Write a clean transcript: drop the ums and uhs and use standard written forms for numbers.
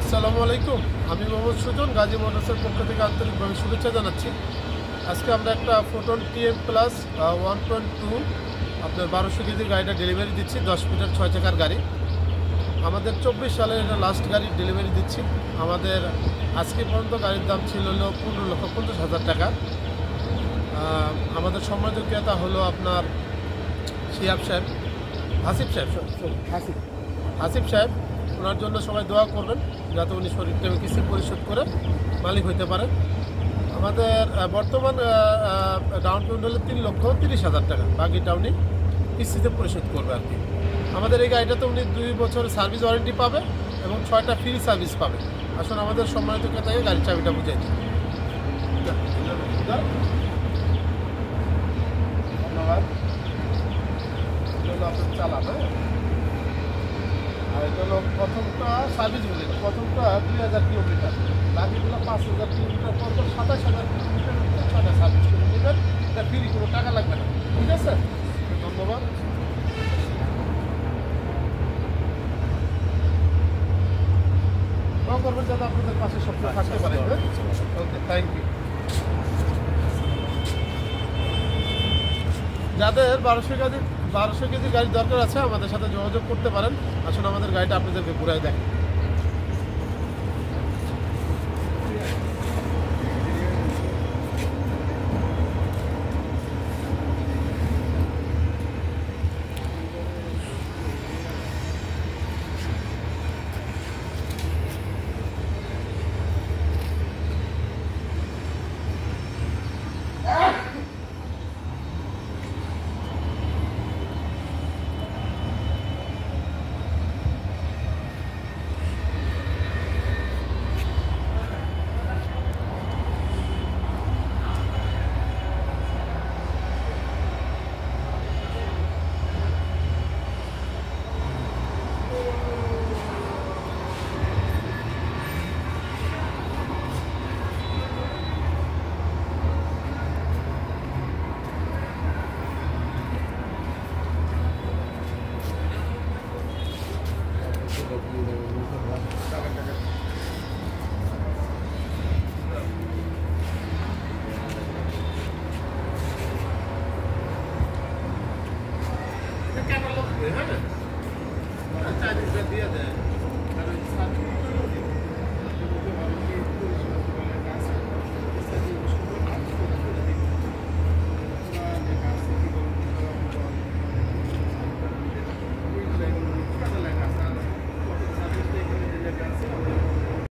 আসসালামু আলাইকুম। আমি মোহাম্মদ সুজন, গাজী মোটরসের পক্ষ থেকে আন্তরিকভাবে শুভেচ্ছা জানাচ্ছি। আজকে আমরা একটা ফোটন টিএম প্লাস 1.2 আপনার 1200 কেজির গাড়িটা ডেলিভারি দিচ্ছি। 10 ফিটের 6 চাকার গাড়ি। আমাদের 24 সালের এটা লাস্ট গাড়ির ডেলিভারি দিচ্ছি। আমাদের আজকে পর্যন্ত গাড়ির দাম ছিল হলো 15,50,000 টাকা। আমাদের সম্মানিত ক্রেতা হলো আপনার শিহাব সাহেব, হাসিব সাহেব। ওনার জন্য সবাই দোয়া করবেন যাতে উনি শরীরটা কিস্তি পরিশোধ করে মালিক হইতে পারেন। আমাদের বর্তমান ডাউন পেমেন্ট হলো 3,30,000 টাকা, বাকিটা উনি কিস্তিতে পরিশোধ করবে আর কি। আমাদের এই গাড়িটাতে উনি 2 বছরের সার্ভিস ওয়ারেন্টি পাবে এবং 6টা ফ্রি সার্ভিস পাবে। আসলে আমাদের সম্মানিত ক্রেতাকে গাড়ির চাবিটা বুঝাই দিই। ধন্যবাদ। আপনার চালান, হ্যাঁ। আর এটা হলো প্রথমটা সার্ভিস বলি, প্রথমটা 2,000 কিলোমিটার, বাকিগুলো 5,000 কিলোমিটার পর 27,000 কিলোমিটার 6টা সার্ভিস করে নেবেন। এটা ফ্রি, কোনো টাকা লাগবে না, ঠিক আছে? ধন্যবাদ। দোয়া করবেন যাতে আপনাদের পাশে সবসময় থাকতে পারে। ওকে, থ্যাংক ইউ। যাদের 1200 কেজি গাড়ির দরকার আছে আমাদের সাথে যোগাযোগ করতে পারেন। আসলে আমাদের গাড়িটা আপনাদেরকে ঘুরাই দেয়।